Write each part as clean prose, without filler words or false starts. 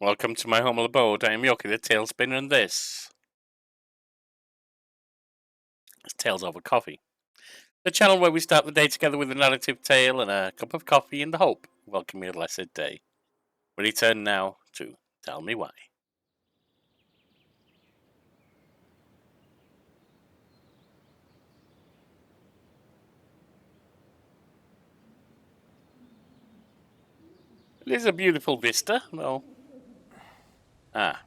Welcome to my humble abode. I am Yoki, the tail spinner, and this is Tales Over Coffee, the channel where we start the day together with a narrative tale and a cup of coffee in the hope of welcoming a blessed day. We return now to Tell Me Why. It is a beautiful vista, though. Ah,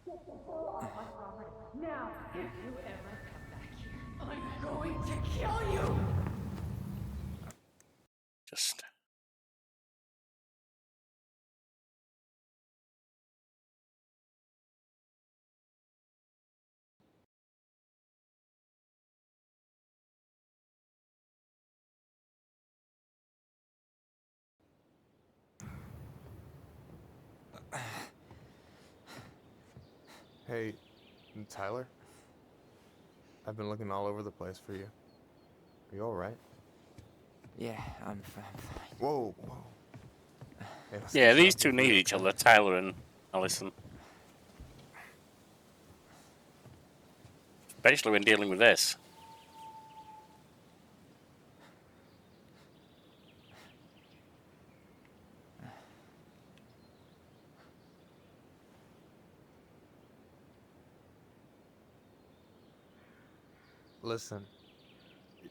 Now, if you ever come back here, I'm going to kill you! just. Hey, Tyler? I've been looking all over the place for you. Are you alright? Yeah, I'm fine. Whoa, whoa. Hey, let's Yeah, get these started two before need you each get other, hurt. Tyler and Alyson. Especially when dealing with this. Listen,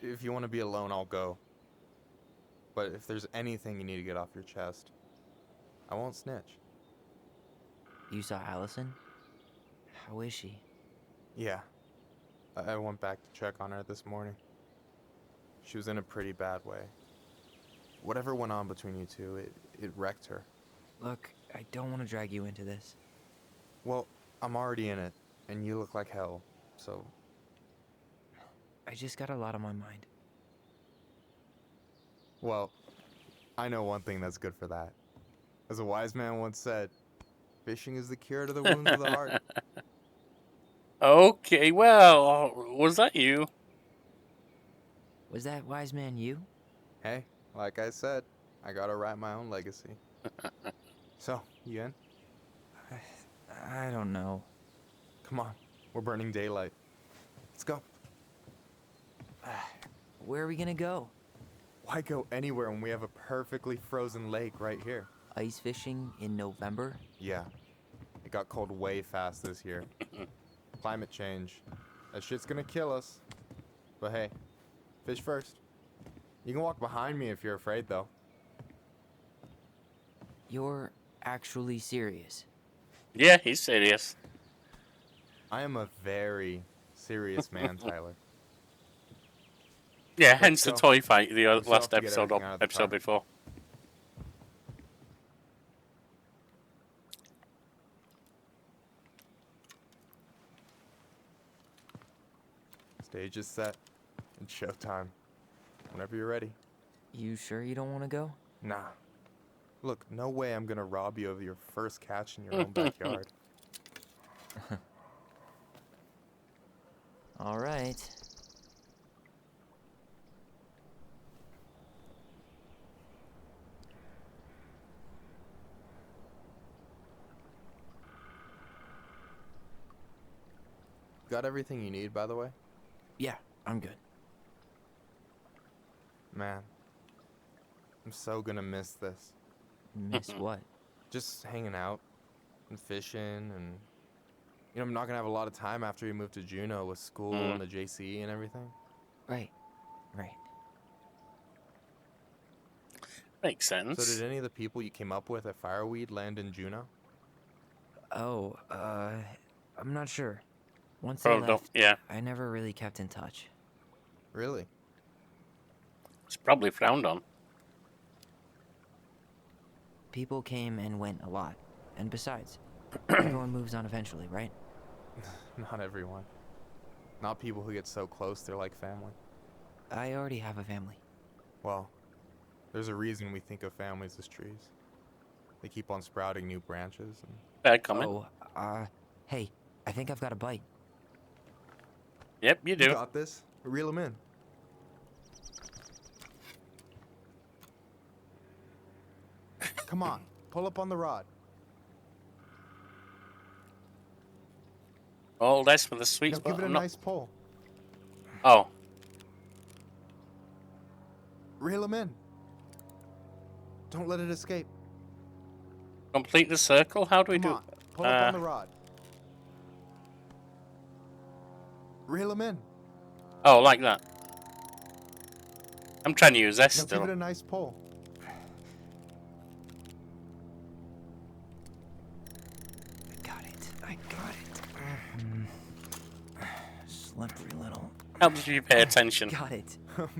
if you want to be alone, I'll go. But if there's anything you need to get off your chest, I won't snitch. You saw Alyson? How is she? Yeah, I went back to check on her this morning. She was in a pretty bad way. Whatever went on between you two, it wrecked her. Look, I don't want to drag you into this. Well, I'm already in it, and you look like hell, so... I just got a lot on my mind. Well, I know one thing that's good for that. As a wise man once said, fishing is the cure to the wounds of the heart. Okay, well, was that you? Was that wise man you? Hey, like I said, I gotta write my own legacy. So, you in? I don't know. Come on, we're burning daylight. Let's go. Where are we gonna go? Why go anywhere when we have a perfectly frozen lake right here? Ice fishing in November? Yeah, it got cold way fast this year. Climate change. That shit's gonna kill us. But hey, fish first. You can walk behind me if you're afraid, though. You're actually serious. Yeah, he's serious. I am a very serious man, Tyler. Yeah, Let's hence the go. toy fight the We still have last to get episode everything out of the episode car. before. Stage is set. It's showtime. Whenever you're ready. You sure you don't want to go? Nah. Look, no way I'm gonna rob you of your first catch in your own backyard. All right. Got everything you need, by the way? Yeah, I'm good. Man, I'm so gonna miss this. Miss what? Just hanging out and fishing and... You know, I'm not gonna have a lot of time after we move to Juneau with school and the JC and everything. Right. Makes So sense. did any of the people you came up with at Fireweed land in Juneau? Oh, I'm not sure. Once they Probably don't. left, Yeah, I never really kept in touch. Really? it's probably frowned on. People came and went a lot. And besides, everyone moves on eventually, right? Not everyone. Not people who get so close they're like family. I already have a family. Well, there's a reason we think of families as trees. They keep on sprouting new branches and... Bad comment. Oh, hey, I think I've got a bite. Yep, you You do. got this. Reel them in. Come on, pull up on the rod. All S for the sweet Now spot. give it a I'm not... nice pull. Oh, Reel him in. Don't let it escape. complete the circle? How do we Come do... on, pull up on the rod. Reel him in. Oh, like that. I'm trying to use S Now still. give it a nice pull. I got it. Slippery little. Helps if you pay attention. Got it.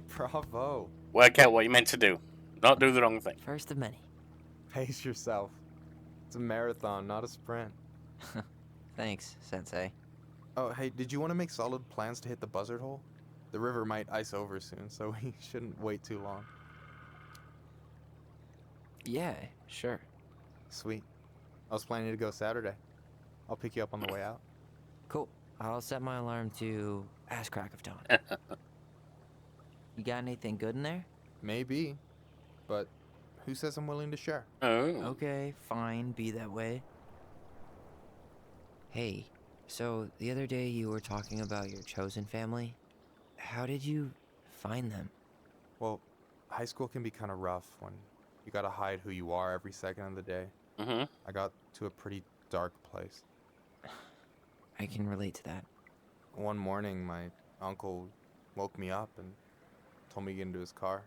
Bravo. Work out what you're meant to do. Not do the wrong thing. First of many. Pace yourself. It's a marathon, not a sprint. Thanks, Sensei. Oh, hey, did you want to make solid plans to hit the buzzard hole? The river might ice over soon, so we shouldn't wait too long. Yeah, sure. Sweet. I was planning to go Saturday. I'll pick you up on the way out. Cool. I'll set my alarm to ass crack of dawn. You got anything good in there? Maybe, but who says I'm willing to share? Oh. Okay, fine, be that way. Hey, so the other day you were talking about your chosen family. How did you find them? Well, high school can be kind of rough when you gotta hide who you are every second of the day. Mm-hmm. I got to a pretty dark place. I can relate to that. One morning, my uncle woke me up and told me to get into his car.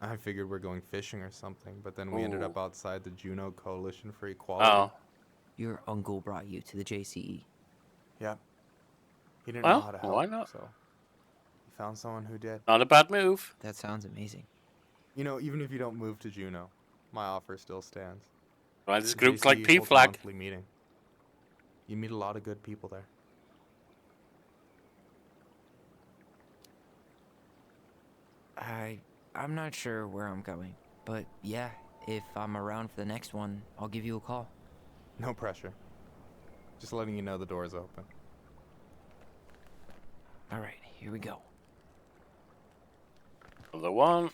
I figured we're going fishing or something, but then we ended Ooh. up outside the Juneau Coalition for Equality. Oh. Your uncle brought you to the JCE. Yeah. He didn't Well, know how to help, why not? so he found someone who did. Not a bad move. That sounds amazing. You know, even if you don't move to Juneau, my offer still stands. Right, this The group's like JCE P holds a flag. monthly meeting. You meet a lot of good people there. I'm not sure where I'm going, but yeah, if I'm around for the next one, I'll give you a call. No pressure. Just letting you know the door's open. All right, here we go. Another one.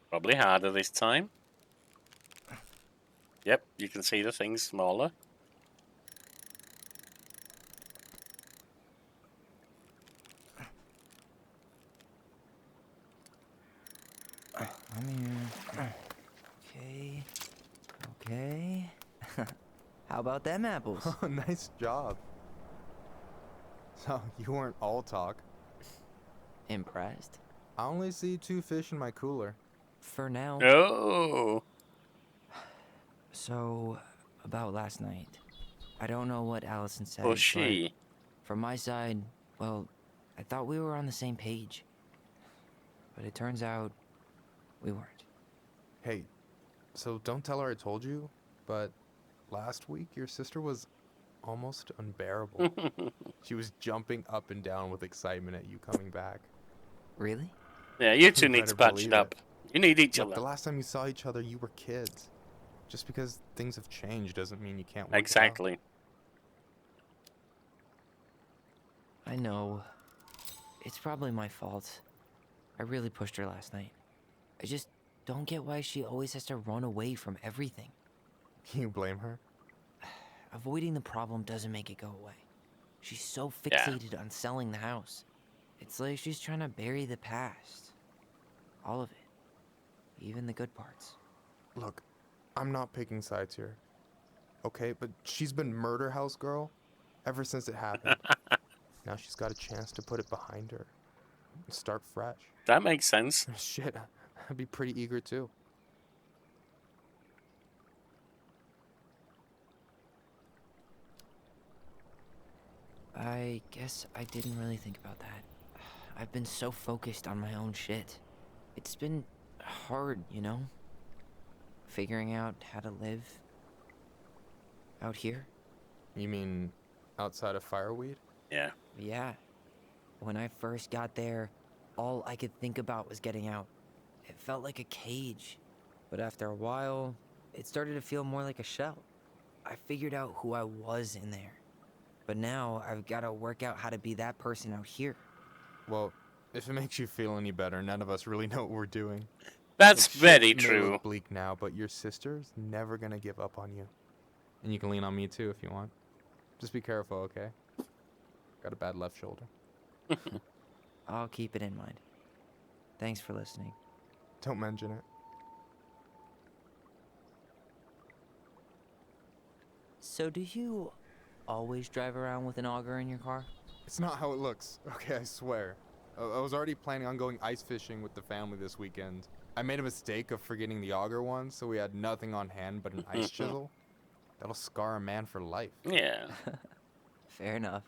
Probably harder this time. Yep, you can see the things smaller. I'm here. Okay. Okay. How about them apples? Oh, nice job. So, you weren't all talk. Impressed? I only see 2 fish in my cooler. For now. Oh. So, about last night. I don't know what Alyson said. Or but she. from my side, well, I thought we were on the same page. But it turns out we weren't. Hey, so don't tell her I told you, but last week your sister was almost unbearable. She was jumping up and down with excitement at you coming back. Really? Yeah, you two You need to better patch it believe up. You need each Look, the other. last time you saw each other, you were kids. Just because things have changed doesn't mean you can't work it out. Exactly. I know. It's probably my fault. I really pushed her last night. I just don't get why she always has to run away from everything. Can you blame her? Avoiding the problem doesn't make it go away. She's so Yeah. fixated on selling the house. It's like she's trying to bury the past. All of it. Even the good parts. Look, I'm not picking sides here. Okay, but she's been murder house girl ever since it happened. Now she's got a chance to put it behind her and start fresh. That makes sense. Shit, I'd be pretty eager too. I guess I didn't really think about that. I've been so focused on my own shit. It's been hard, you know? Figuring out how to live out here. You mean outside of fireweed? Yeah. Yeah. When I first got there, all I could think about was getting out. It felt like a cage. But after a while, it started to feel more like a shell. I figured out who I was in there. But now I've got to work out how to be that person out here. Well, if it makes you feel any better, none of us really know what we're doing. That's Look, very shit may true. look bleak now, but your sister's never gonna give up on you. And you can lean on me too if you want. Just be careful, okay? Got a bad left shoulder. I'll keep it in mind. Thanks for listening. Don't mention it. So do you always drive around with an auger in your car? It's not how it looks. Okay, I swear. I was already planning on going ice fishing with the family this weekend. I made a mistake of forgetting the auger once, so we had nothing on hand but an ice chisel. That'll scar a man for life. Yeah. Fair enough.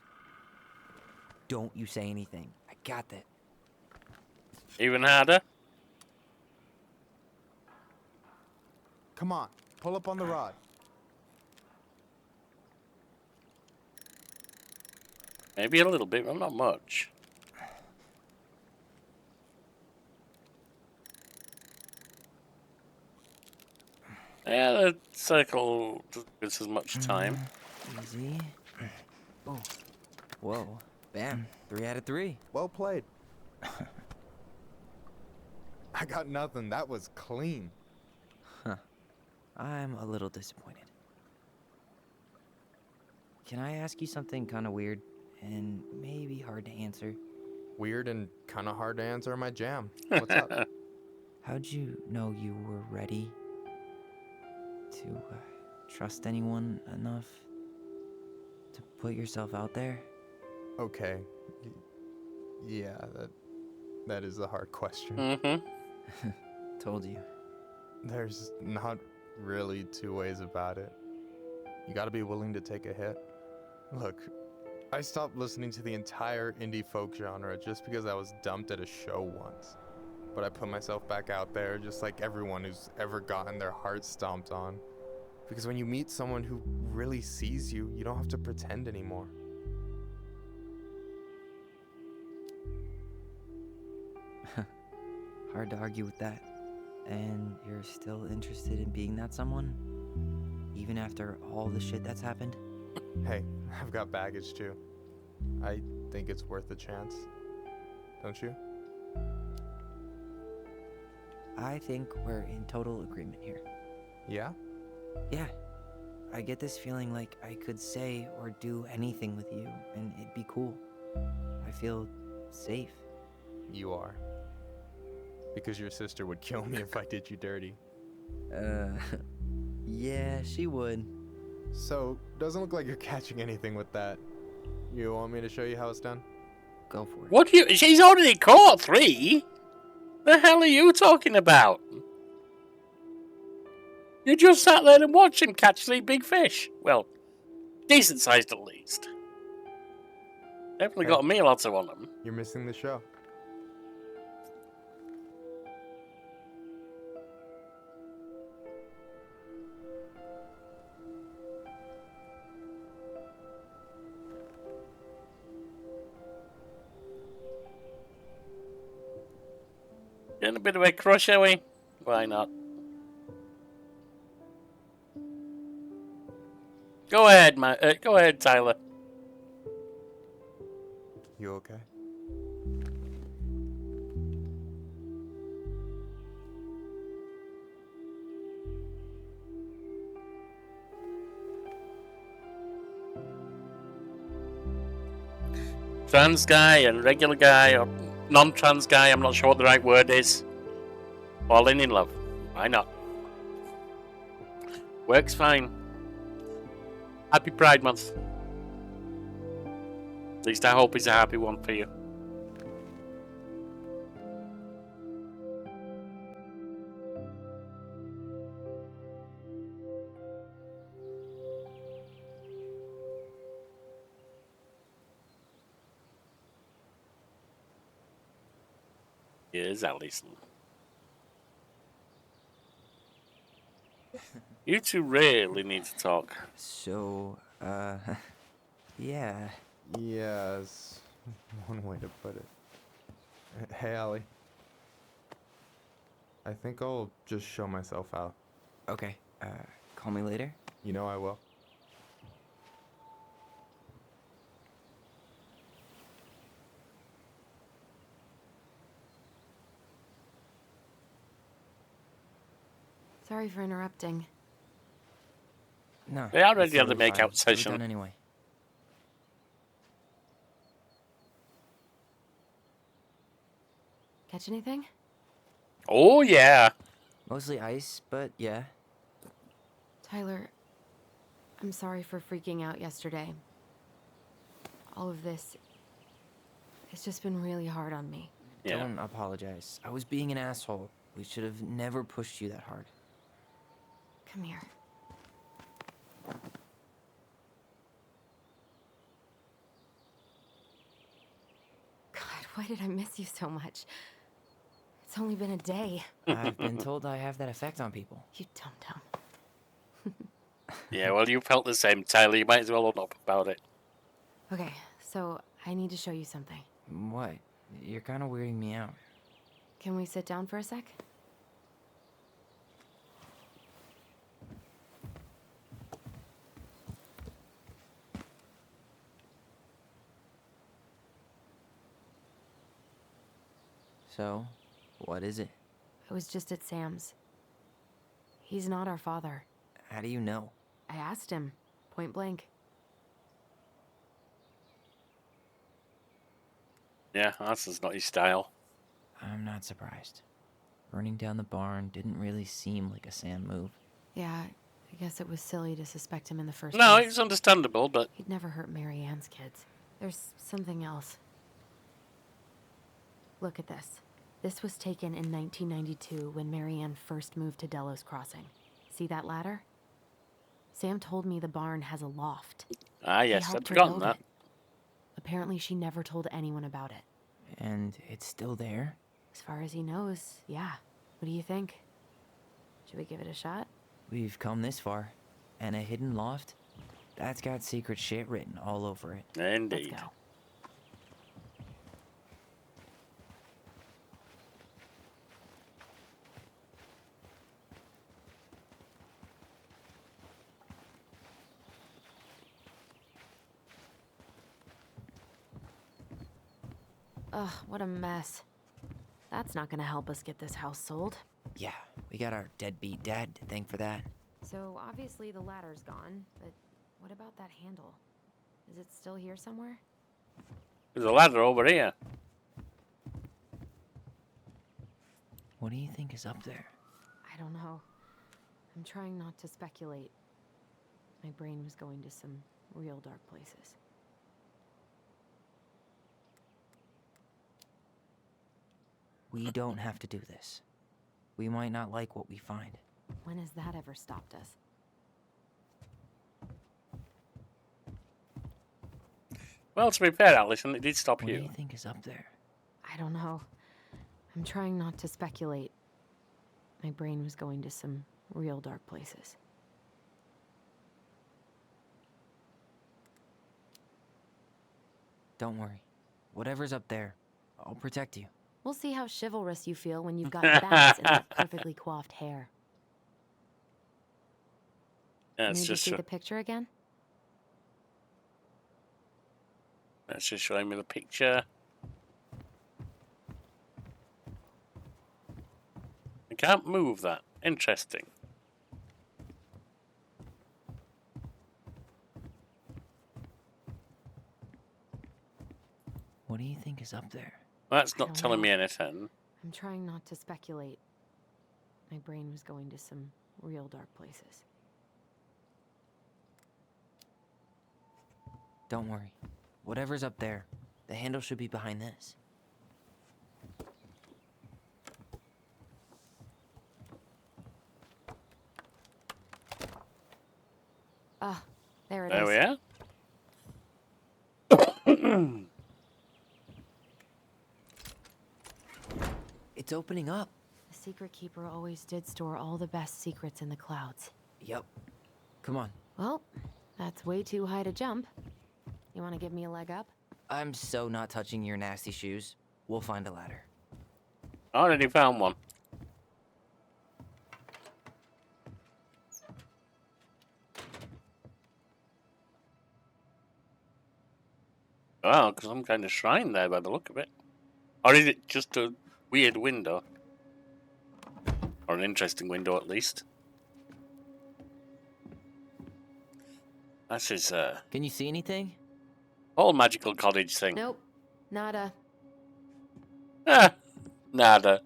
Don't you say anything. I got that. Even harder? Come on, pull up on the rod. Maybe a little bit, but not much. Yeah, the circle gives as much time. Easy. Oh. Whoa. Bam. 3 out of 3. Well played. I got nothing. That was clean. I'm a little disappointed. Can I ask you something kind of weird and maybe hard to answer? Weird and kind of hard to answer my jam. What's up? How'd you know you were ready to trust anyone enough to put yourself out there? Okay. Yeah, that is a hard question. Mm-hmm. Told you. There's not really two ways about it. You gotta be willing to take a hit. Look, I stopped listening to the entire indie folk genre just because I was dumped at a show once. But I put myself back out there just like everyone who's ever gotten their heart stomped on. Because when you meet someone who really sees you, you don't have to pretend anymore. Hard to argue with that. And you're still interested in being that someone? Even after all the shit that's happened? Hey, I've got baggage too. I think it's worth a chance. Don't you? I think we're in total agreement here. Yeah? Yeah. I get this feeling like I could say or do anything with you, and it'd be cool. I feel safe. You are. Because your sister would kill me if I did you dirty. Yeah, she would. So, doesn't look like you're catching anything with that. You want me to show you how it's done? Go for it. What do you... She's already caught 3? The hell are you talking about? You just sat there and watched him catch 3 big fish. Well, decent sized at least. Definitely Hey. got a meal or two on them. You're missing the show. Getting a bit of a crush, are we? Why not? Go ahead, go ahead, Tyler. You okay? Trans guy and regular guy, or non-trans guy, I'm not sure what the right word is. Falling in love. Why not? Works fine. Happy Pride Month. At least I hope it's a happy one for you. Here's Alyson. You two really need to talk. So, yeah. Yes. One way to put it. Hey, Allie. I think I'll just show myself out. Okay, call me later? You know I will. Sorry for interrupting. No. They already it's had the totally makeout fine. We're session. done anyway. catch anything? Oh, yeah. Mostly ice, but yeah. Tyler, I'm sorry for freaking out yesterday. All of this, it's just been really hard on me. Yeah. Don't apologize. I was being an asshole. We should have never pushed you that hard. Come here. God, why did I miss you so much? It's only been a day. I've been told I have that effect on people. You dum-dum. Yeah, well, you felt the same, Tyler. You might as well own up about it. Okay, so I need to show you something. What? You're kind of weirding me out. Can we sit down for a sec? So, what is it? I was just at Sam's. He's not our father. How do you know? I asked him, point blank. Yeah, that's just not his style. I'm not surprised. Burning down the barn didn't really seem like a Sam move. Yeah, I guess it was silly to suspect him in the first No, place. it's understandable, but He'd never hurt Mary Ann's kids. There's something else. Look at this. This was taken in 1992 when Mary Ann first moved to Delos Crossing. See that ladder? Sam told me the barn has a loft. ah, He yes, helped I'd her forgotten build that. it. Apparently she never told anyone about it. And it's still there? As far as he knows, yeah. What do you think? Should we give it a shot? We've come this far. And a hidden loft? That's got secret shit written all over it. Indeed. Let's go. Ugh, what a mess. That's not gonna help us get this house sold. Yeah, we got our deadbeat dad to thank for that. So obviously the ladder's gone, but what about that handle? Is it still here somewhere? There's a ladder over here. What do you think is up there? I don't know. I'm trying not to speculate. My brain was going to some real dark places. We don't have to do this. We might not like what we find. When has that ever stopped us? Well, to be fair, Alyson, it did stop What do you. you think is up there? I don't know. I'm trying not to speculate. My brain was going to some real dark places. Don't worry. Whatever's up there, I'll protect you. We'll see how chivalrous you feel when you've got bats and that perfectly coiffed hair. That's Need to just see the picture again? that's just showing me the picture. I can't move that. Interesting. What do you think is up there? That's I not don't telling know. me anything. I'm trying not to speculate. My brain was going to some real dark places. Don't worry. Whatever's up there, the handle should be behind this. Ah, there it There is. we are. It's opening up. The secret keeper always did store all the best secrets in the clouds. Yep. Come on. Well, that's way too high to jump. You want to give me a leg up? I'm so not touching your nasty shoes. We'll find a ladder. I already found one. Oh, because some kind of shrine there by the look of it. Or is it just a weird window? Or an interesting window, at least. That's his Can you see anything? whole magical cottage thing. Nope. Nada. Ah, Nada.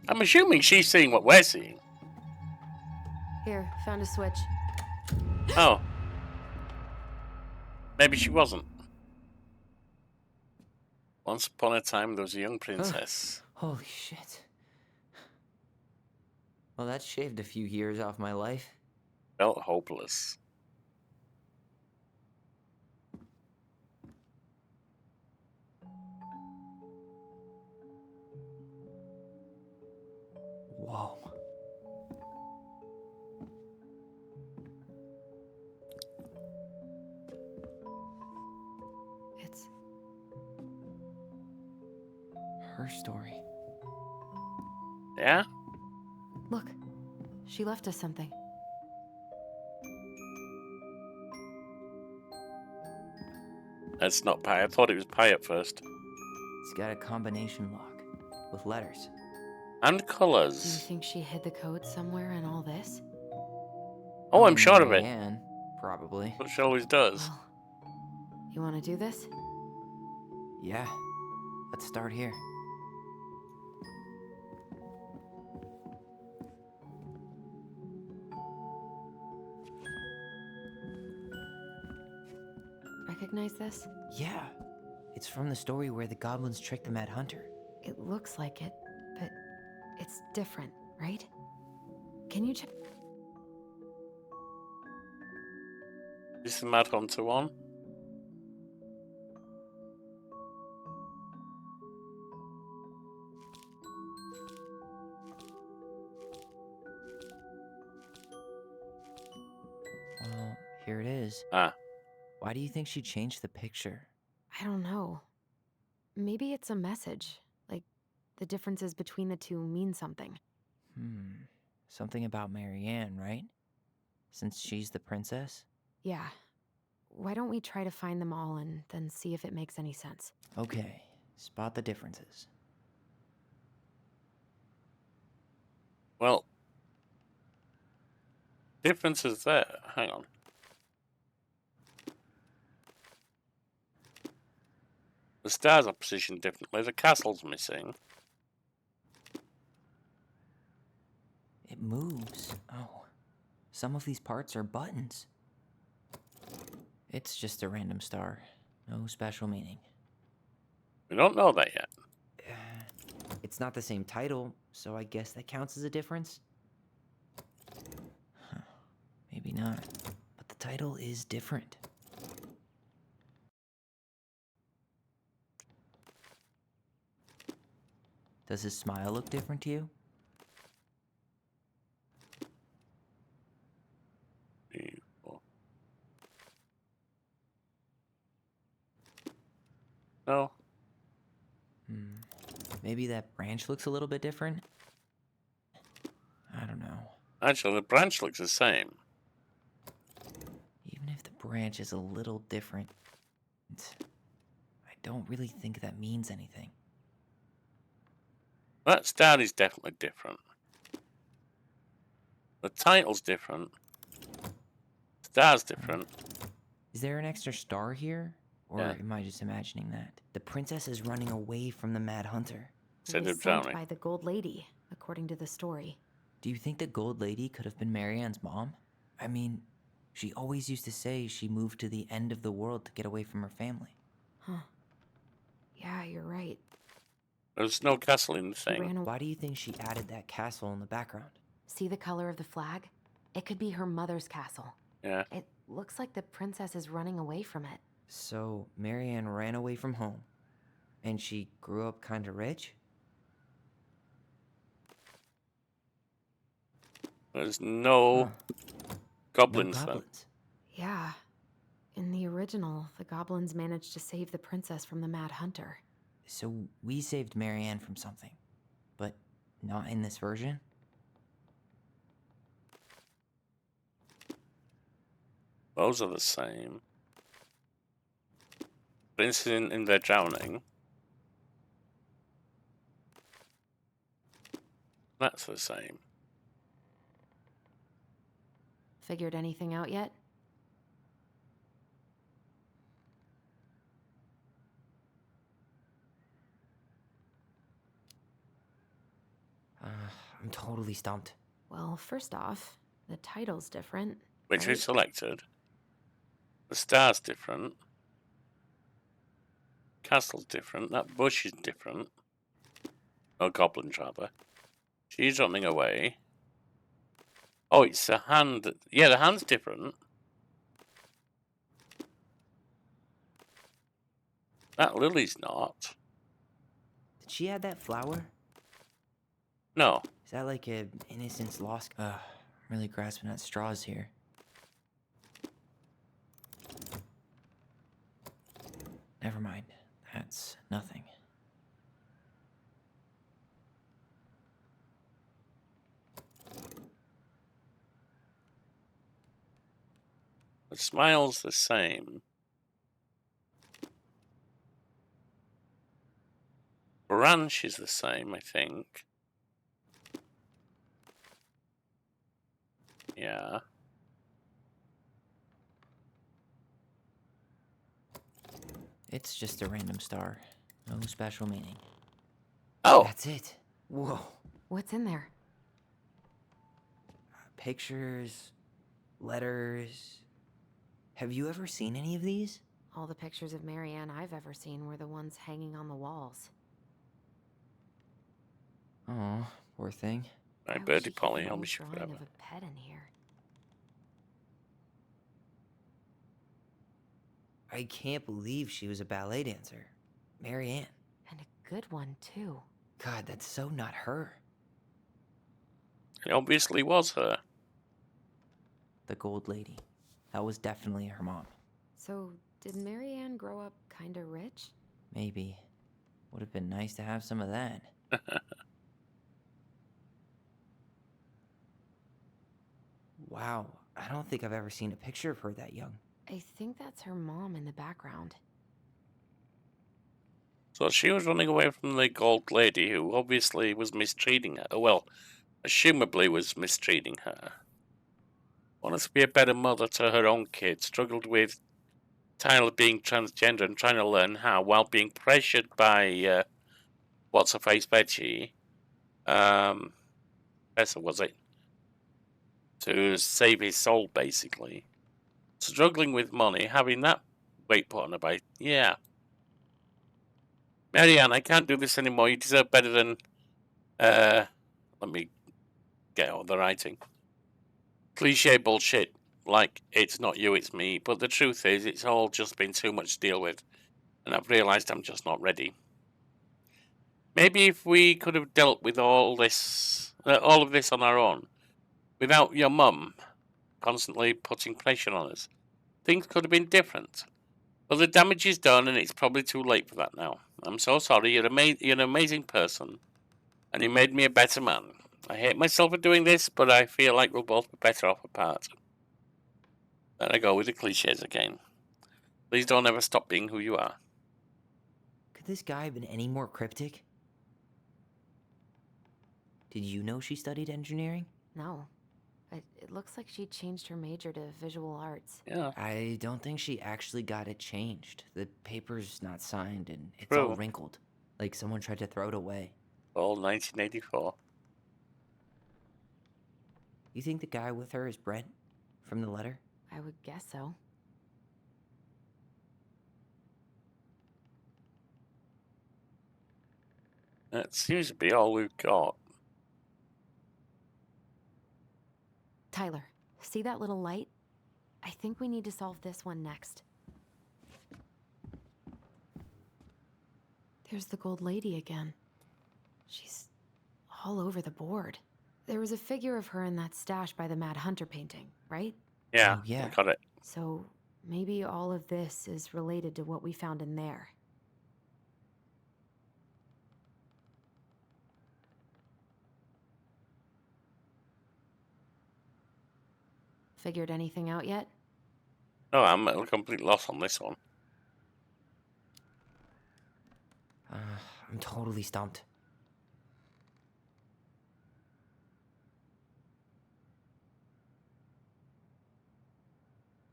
I'm assuming she's seeing what we're seeing. Here, found a switch. Oh. Maybe she wasn't. Once upon a time, there was a young princess. Holy shit. Well, that shaved a few years off my life. Felt hopeless. Whoa. It's Her story. Yeah? look. She left us something. That's not pie. I thought it was pie at first. It's got a combination lock with letters. And Do you colours. think she hid the code somewhere in all this? Oh, I'm sure of it. Marianne, probably. But she always does. Well, you want to do this? Yeah. Let's start here. Recognize this? Yeah. It's from the story where the goblins tricked the Mad Hunter. It looks like it, but it's different, right? Can you check? Is the Mad Hunter one? Well, here it is. Ah. Why do you think she changed the picture? I don't know. Maybe it's a message. Like, the differences between the two mean something. Something about Marianne, right? Since she's the princess? Yeah. Why don't we try to find them all and then see if it makes any sense? Okay, spot the differences. Well. Difference is there. Hang on. The stars are positioned differently. The castle's missing. It moves. Oh, some of these parts are buttons. It's just a random star. No special meaning. We don't know that yet. It's not the same title, so I guess that counts as a difference? Huh, maybe not. But the title is different. Does his smile look different to you? Three, four. No. Maybe that branch looks a little bit different? I don't know. Actually, the branch looks the same. Even if the branch is a little different, I don't really think that means anything. That star is definitely different. The title's different. Star's different. Is there an extra star here? Or Yeah. am I just imagining that? The princess is running away from the Mad Hunter. Instead was of sent drowning. by the Gold Lady, according to the story. Do you think the Gold Lady could have been Marianne's mom? I mean, she always used to say she moved to the end of the world to get away from her family. Huh. Yeah, you're right. There's no castle in the She thing. ran away. Why do you think she added that castle in the background? See the color of the flag? It could be her mother's castle. Yeah. It looks like the princess is running away from it. So, Marianne ran away from home. And she grew up kinda rich? There's no Huh. goblins, No then. goblins. Yeah. In the original, the goblins managed to save the princess from the Mad Hunter. So we saved Marianne from something. But not in this version? Those are the same. But incident in their drowning. That's the same. Figured anything out yet? I'm totally stumped. Well, first off, the title's different. Which we right? selected. The star's different. Castle's different. That bush is different. Or goblins, rather. She's running away. Oh, it's a hand. Yeah, the hand's different. That lily's not. Did she add that flower? No. Is that like a innocence lost? I'm really grasping at straws here. Never mind. That's nothing. The smile's the same. Branch is the same, I think. Yeah. It's just a random star. No special meaning. Oh! That's it. Whoa. What's in there? Pictures, letters. Have you ever seen any of these? All the pictures of Marianne I've ever seen were the ones hanging on the walls. Oh, poor thing. My Why would birdie she keep Polly, an I'll old miss you drawing forever. of a pet in here? I can't believe she was a ballet dancer. Marianne. And a good one, too. God, that's so not her. It obviously was her. The gold lady. That was definitely her mom. So, did Marianne grow up kinda rich? Maybe. Would have been nice to have some of that. Wow, I don't think I've ever seen a picture of her that young. I think that's her mom in the background. So she was running away from the gold lady who obviously was mistreating her. Well, assumably was mistreating her. Wanted to be a better mother to her own kid. Struggled with Tyler being transgender and trying to learn how while being pressured by what's her face Veggie. Professor was it? To save his soul, basically. Struggling with money, having that weight put on her back. Yeah. Marianne, I can't do this anymore. You deserve better than. Let me get out the writing. Cliche bullshit, like it's not you, it's me. But the truth is, it's all just been too much to deal with, and I've realised I'm just not ready. Maybe if we could have dealt with all of this on our own, without your mum constantly putting pressure on us, things could have been different. But the damage is done, and it's probably too late for that now. I'm so sorry. You're an amazing person, and you made me a better man. I hate myself for doing this, but I feel like we'll both be better off apart. There I go with the cliches again. Please don't ever stop being who you are. Could this guy have been any more cryptic? Did you know she studied engineering? No. It looks like she changed her major to visual arts. Yeah, I don't think she actually got it changed. The paper's not signed and it's True. all wrinkled. Like someone tried to throw it away. all 1984. You think the guy with her is Brent? From the letter? I would guess so. That seems to be all we've got. Tyler, see that little light? I think we need to solve this one next. There's the gold lady again. She's all over the board. There was a figure of her in that stash by the Mad Hunter painting, right? Yeah, Oh, yeah. I got it. So maybe all of this is related to what we found in there. Figured anything out yet? No, I'm at a complete loss on this one. I'm totally stumped.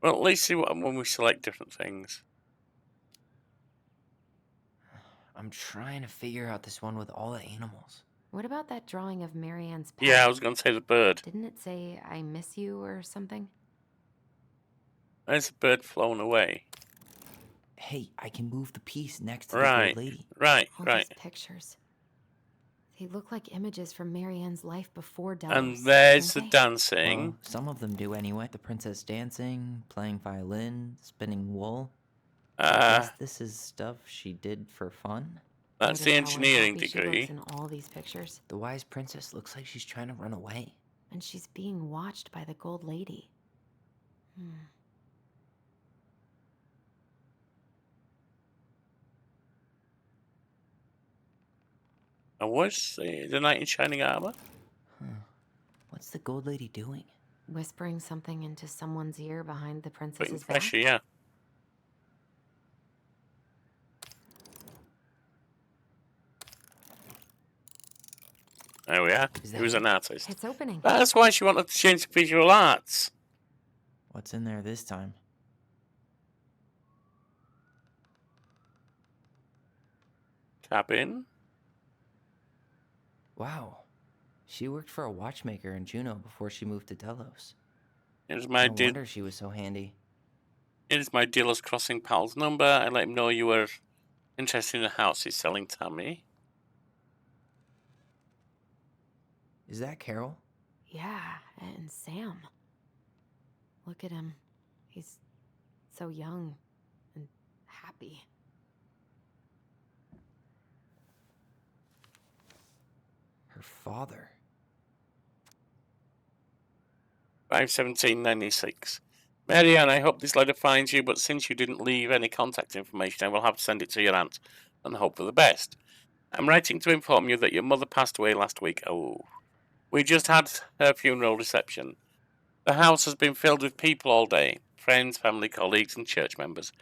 Well, at least see what when we select different things. I'm trying to figure out this one with all the animals. What about that drawing of Marianne's pet? Yeah, I was going to say the bird. Didn't it say, I miss you or something? There's a bird flown away. Hey, I can move the piece next to the Right, gold lady. right, All right. these pictures. They look like images from Marianne's life before Delos. And there's the don't they? dancing. Well, some of them do anyway. The princess dancing, playing violin, spinning wool. I guess this is stuff she did for fun. That's the Notice how engineering unhappy she degree. looks in all these pictures. The wise princess looks like she's trying to run away. And she's being watched by the gold lady. And what's the knight in shining armor? What's the gold lady doing? Whispering something into someone's ear behind the Putting princess's back. pressure, yeah. There we are. Is He that was it? an artist. It's opening. That's why she wanted to change to visual arts. What's in there this time? Cabin. Wow. She worked for a watchmaker in Juneau before she moved to Delos. Here's my No wonder she was so handy. Here's my Delos Crossing pal's number. I let him know you were interested in the house he's selling, Tammy. Is that Carol? Yeah, and Sam. Look at him. He's so young and happy. Her father. 5/17/96. Marianne, I hope this letter finds you, but since you didn't leave any contact information, I will have to send it to your aunt and hope for the best. I'm writing to inform you that your mother passed away last week. Oh. We just had her funeral reception. The house has been filled with people all day. Friends, family, colleagues, and church members.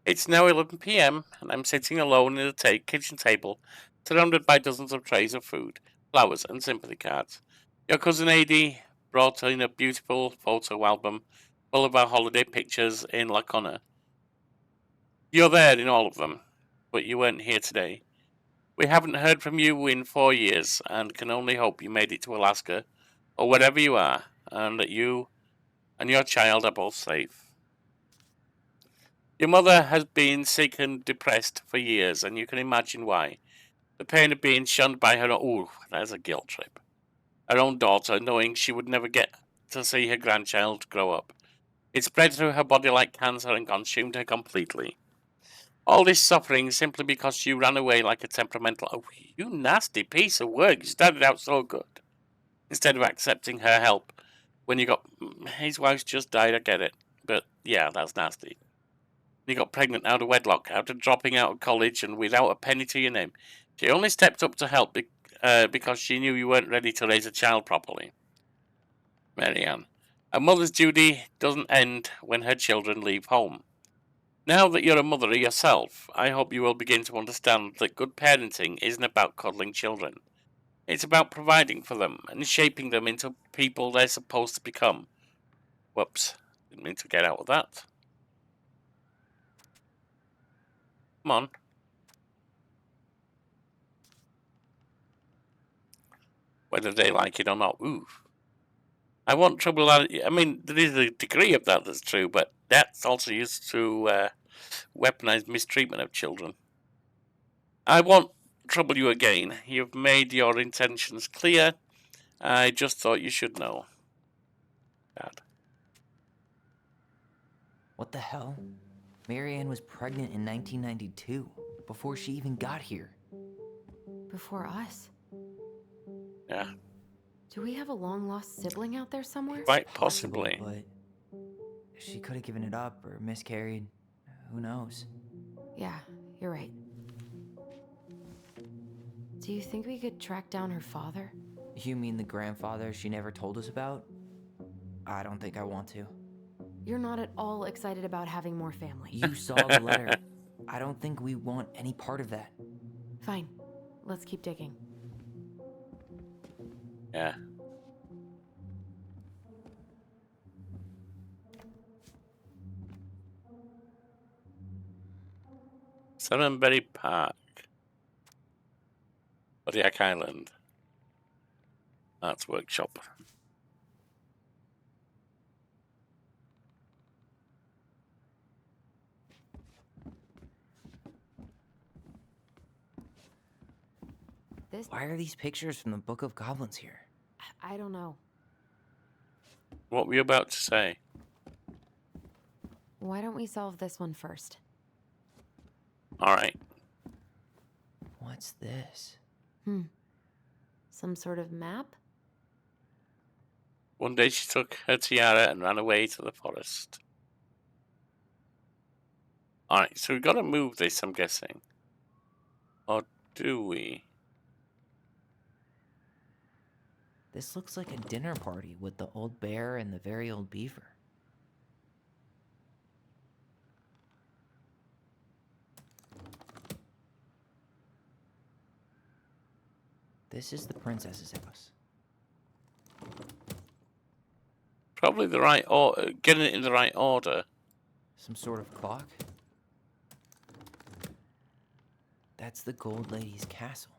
It's now 11 p.m., and I'm sitting alone in the kitchen table, surrounded by dozens of trays of food, flowers, and sympathy cards. Your cousin Adie brought in a beautiful photo album full of our holiday pictures in Lacona. You're there in all of them, but you weren't here today. We haven't heard from you in 4 years, and can only hope you made it to Alaska, or wherever you are, and that you and your child are both safe. Your mother has been sick and depressed for years, and you can imagine why. The pain of being shunned by her there's a guilt trip. Her own daughter, knowing she would never get to see her grandchild grow up. It spread through her body like cancer and consumed her completely. All this suffering simply because you ran away like a temperamental... you nasty piece of work. You started out so good. Instead of accepting her help when you got... His wife's just died, I get it. But, yeah, that's nasty. You got pregnant out of wedlock, after dropping out of college and without a penny to your name. She only stepped up to help because she knew you weren't ready to raise a child properly. Marianne, a mother's duty doesn't end when her children leave home. Now that you're a mother yourself, I hope you will begin to understand that good parenting isn't about coddling children. It's about providing for them and shaping them into people they're supposed to become. Whoops, didn't mean to get out of that. Come on. Whether they like it or not. Ooh. I want trouble. I mean, there is a degree of that that's true, but that's also used to weaponize mistreatment of children. I won't trouble you again. You've made your intentions clear. I just thought you should know. Dad. What the hell? Marianne was pregnant in 1992, before she even got here. Before us. Yeah. Do we have a long-lost sibling out there somewhere? Quite possibly. But she could have given it up or miscarried. Who knows? Yeah, you're right. Do you think we could track down her father? You mean the grandfather she never told us about? I don't think I want to. You're not at all excited about having more family. You saw the letter. I don't think we want any part of that. Fine. Let's keep digging. Yeah. Sunbury Park. Kodiak Island. Arts Workshop. This. Why are these pictures from the Book of Goblins here? I don't know. What were you about to say? Why don't we solve this one first? Alright. What's this? Some sort of map? One day she took her tiara and ran away to the forest. Alright, so we've got to move this, I'm guessing. Or do we? This looks like a dinner party with the old bear and the very old beaver. This is the princess's house. Probably the right order. Getting it in the right order. Some sort of clock? That's the Gold Lady's castle.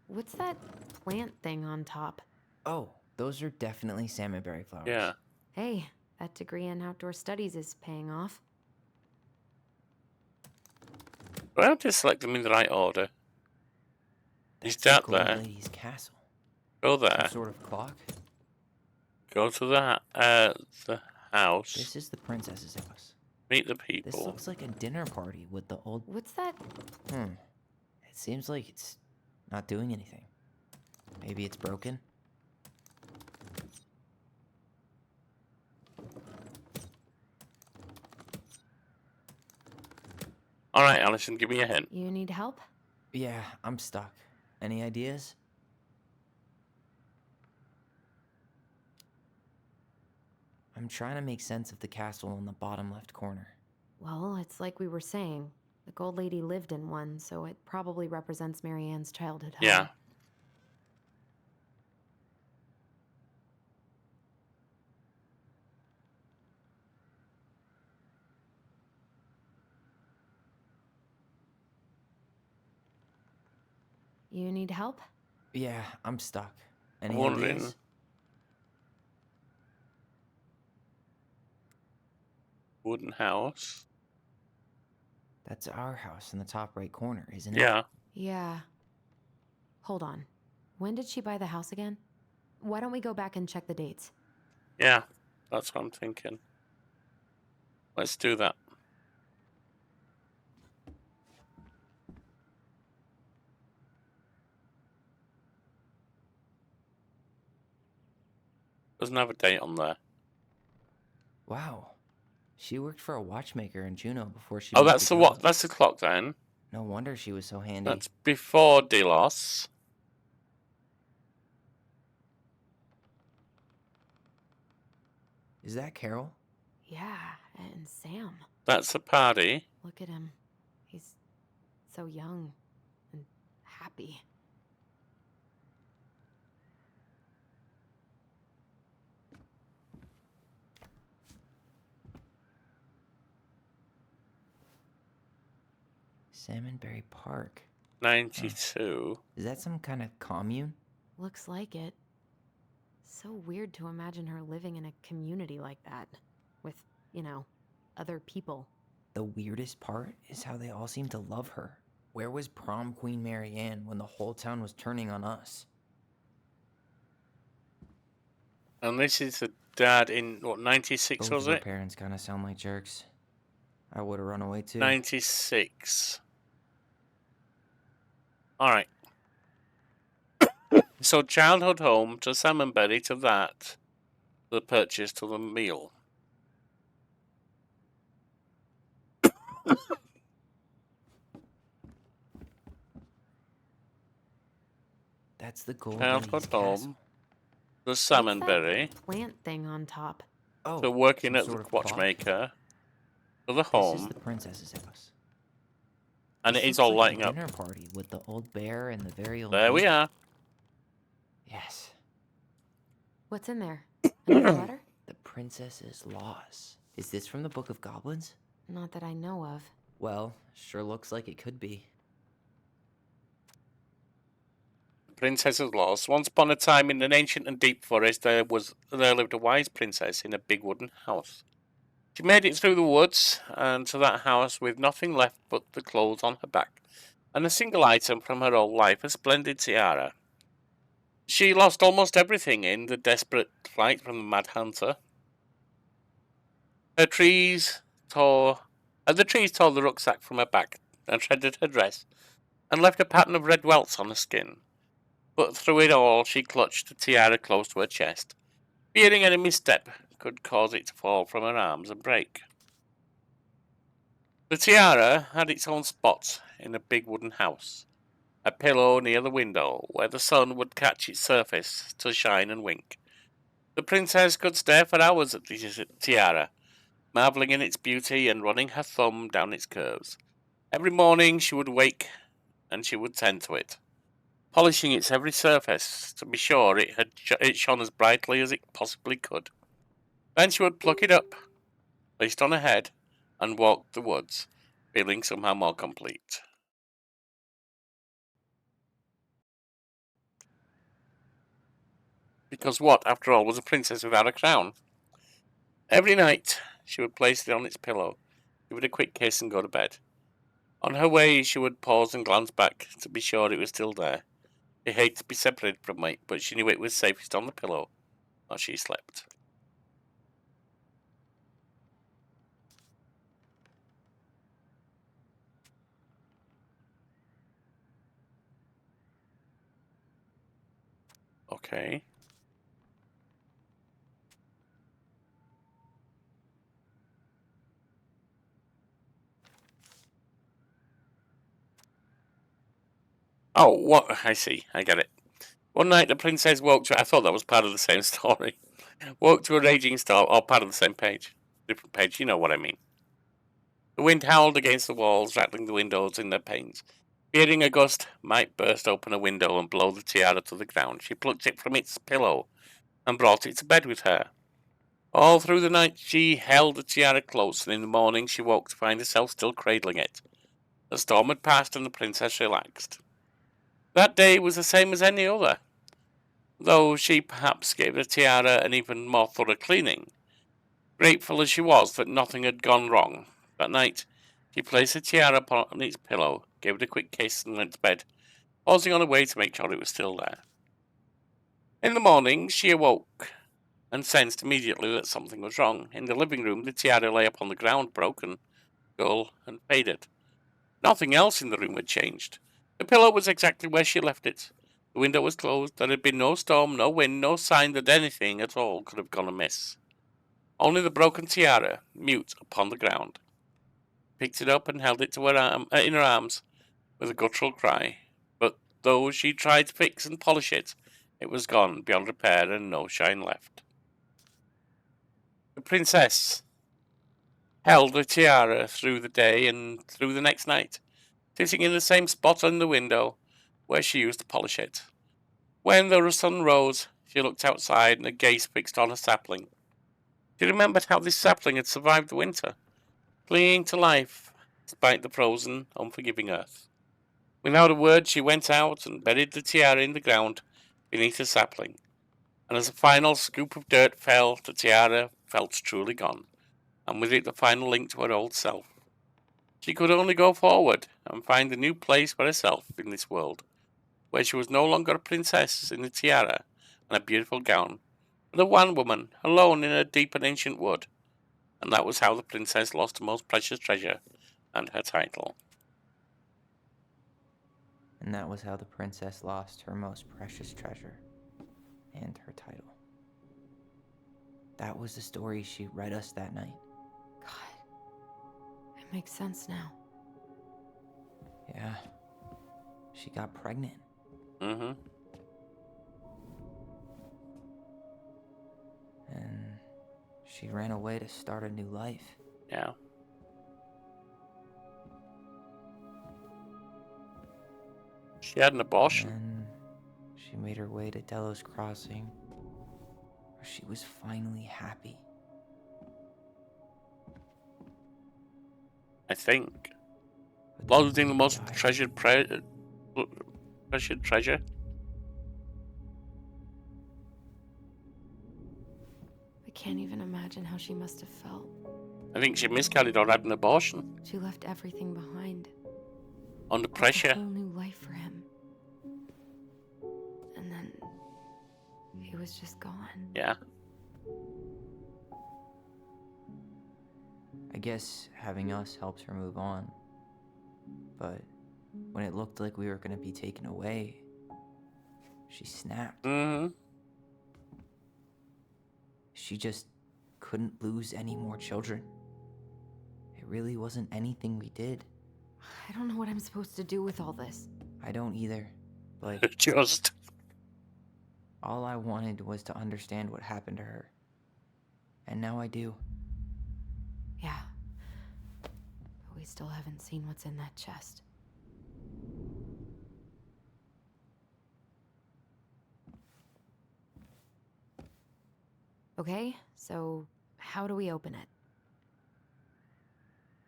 What's that plant thing on top? Oh, those are definitely salmonberry flowers. Yeah. Hey, that degree in outdoor studies is paying off. Do I have to select them in the right order? You That's start the Gold there. Lady's castle. Go Some there. sort of clock? Go to the house. This is the princess's house. Meet the This people. looks like a dinner party with the old... What's that? It seems like it's not doing anything. Maybe it's broken? Alright, Alyson, give me a hint. You need help? Yeah, I'm stuck. Any ideas? I'm trying to make sense of the castle in the bottom left corner. Well, it's like we were saying. The Gold Lady lived in one, so it probably represents Marianne's childhood home. Yeah. You need help? Yeah, I'm stuck. Any I'm wondering. ideas? Wooden house. That's our house in the top right corner, isn't it? Yeah. Yeah. Hold on. When did she buy the house again? Why don't we go back and check the dates? Yeah. That's what I'm thinking. Let's do that. Doesn't have a date on there. Wow. She worked for a watchmaker in Juneau before she Oh, moved that's to the what? Goa. That's the clock then. No wonder she was so handy. That's before Delos. Is that Carol? Yeah, and Sam. That's a party. Look at him. He's so young and happy. Salmonberry Park. 92. Is that some kind of commune? Looks like it. So weird to imagine her living in a community like that. With, other people. The weirdest part is how they all seem to love her. Where was prom queen Marianne when the whole town was turning on us? And this is the dad in, what, 96 Both was of our it? parents kind of sound like jerks. I would have run away too. 96. Alright. So childhood home to Salmonberry to that. The purchase to the meal. That's the Gold Childhood Lady's home. castle. The What's Salmonberry. that plant thing on top? Oh, To working some at the sort of clock? watchmaker. To the This is home. the princess's house. And This it is looks all like lighting a up. dinner party with the old bear and the very old. There we beaver. are. Yes, What's in there? Another letter? the Princess's Loss. Is this from the Book of Goblins? Not that I know of. Well, sure looks like it could be. Princess's Lost. Once upon a time in an ancient and deep forest there lived a wise princess in a big wooden house. She made it through the woods and to that house with nothing left but the clothes on her back, and a single item from her old life, a splendid tiara. She lost almost everything in the desperate flight from the mad hunter. The trees tore the rucksack from her back and shredded her dress, and left a pattern of red welts on her skin. But through it all, she clutched the tiara close to her chest, fearing any misstep could cause it to fall from her arms and break. The tiara had its own spot in a big wooden house, a pillow near the window where the sun would catch its surface to shine and wink. The princess could stare for hours at the tiara, marvelling in its beauty and running her thumb down its curves. Every morning she would wake and she would tend to it, polishing its every surface to be sure it shone as brightly as it possibly could. Then she would pluck it up, placed on her head, and walk the woods, feeling somehow more complete. Because what, after all, was a princess without a crown? Every night she would place it on its pillow, give it a quick kiss, and go to bed. On her way she would pause and glance back to be sure it was still there. She hated to be separated from it, but she knew it was safest on the pillow while she slept. Okay. Oh, what? I see. I get it. One night the princess woke to... I thought that was part of the same story. Woke to a raging storm, or part of the same page. Different page, you know what I mean. The wind howled against the walls, rattling the windows in their panes. Fearing a gust might burst open a window and blow the tiara to the ground, she plucked it from its pillow and brought it to bed with her. All through the night she held the tiara close, and in the morning she woke to find herself still cradling it. The storm had passed and the princess relaxed. That day was the same as any other, though she perhaps gave the tiara an even more thorough cleaning. Grateful as she was that nothing had gone wrong, that night she placed the tiara upon its pillow, gave it a quick kiss, and went to bed, pausing on her way to make sure it was still there. In the morning she awoke and sensed immediately that something was wrong. In the living room the tiara lay upon the ground, broken, dull, and faded. Nothing else in the room had changed. The pillow was exactly where she left it. The window was closed. There had been no storm, no wind, no sign that anything at all could have gone amiss. Only the broken tiara, mute upon the ground. Picked it up and held it to in her arms with a guttural cry. But though she tried to fix and polish it, it was gone beyond repair and no shine left. The princess held the tiara through the day and through the next night, sitting in the same spot on the window where she used to polish it. When the sun rose, she looked outside and her gaze fixed on a sapling. She remembered how this sapling had survived the winter, clinging to life despite the frozen, unforgiving earth. Without a word, she went out and buried the tiara in the ground beneath the sapling, and as a final scoop of dirt fell, the tiara felt truly gone, and with it the final link to her old self. She could only go forward and find a new place for herself in this world, where she was no longer a princess in a tiara and a beautiful gown, but a one woman, alone in a deep and ancient wood. And that was how the princess lost her most precious treasure and her title. And that was how the princess lost her most precious treasure and her title. That was the story she read us that night. God, it makes sense now. Yeah. She got pregnant. Mm-hmm. And she ran away to start a new life. Yeah. She had an abortion. And she made her way to Delos Crossing, where she was finally happy. I think. But Loading the he most died. treasured treasure. I can't even imagine how she must have felt. I think she miscarried or had an abortion. She left everything behind. Under Built a pressure. whole new life for him. And then he was just gone. Yeah. I guess having us helps her move on. But when it looked like we were gonna be taken away, she snapped. Mm-hmm. She just couldn't lose any more children. It really wasn't anything we did. I don't know what I'm supposed to do with all this. I don't either. But Just. all I wanted was to understand what happened to her. And now I do. Yeah. But we still haven't seen what's in that chest. Okay, so how do we open it?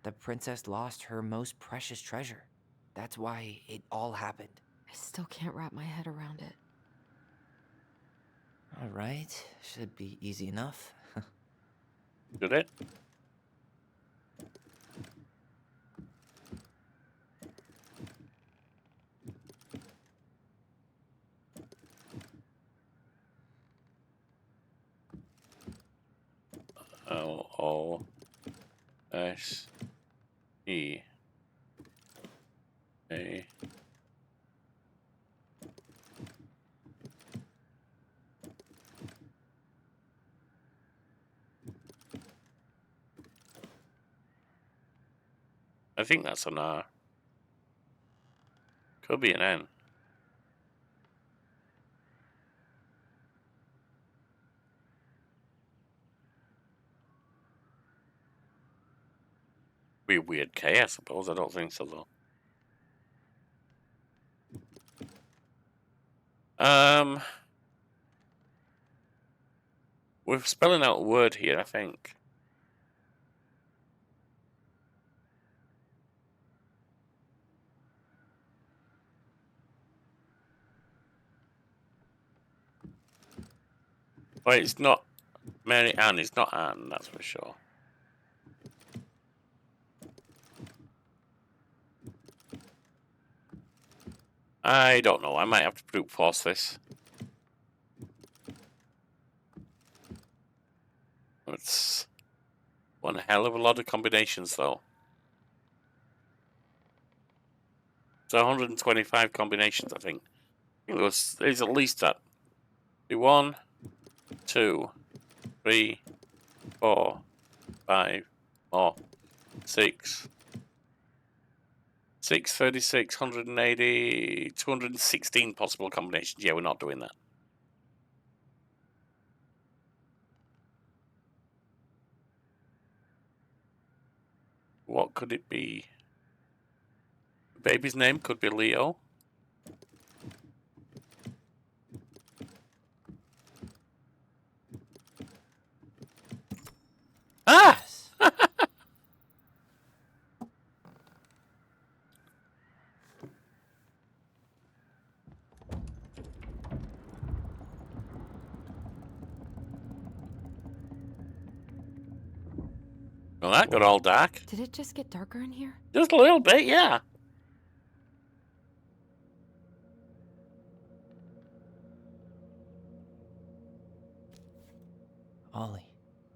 The princess lost her most precious treasure. That's why it all happened. I still can't wrap my head around it. All right, should be easy enough. Did it? L-O-S-E-A. I think that's an R. Could be an N. Be a weird K, I suppose. I don't think so, though. We're spelling out a word here, I think. But it's not Mary Ann, it's not Anne, that's for sure. I don't know, I might have to brute force this. It's one hell of a lot of combinations, though. It's 125 combinations, I think. There's at least that. 1, 2, 3, 4, 5, 6. 36, 180, 216 possible combinations. Yeah, we're not doing that. What could it be? The baby's name could be Leo. Ah! Yes. Well, that got all dark. Did it just get darker in here? Just a little bit, yeah. Ollie.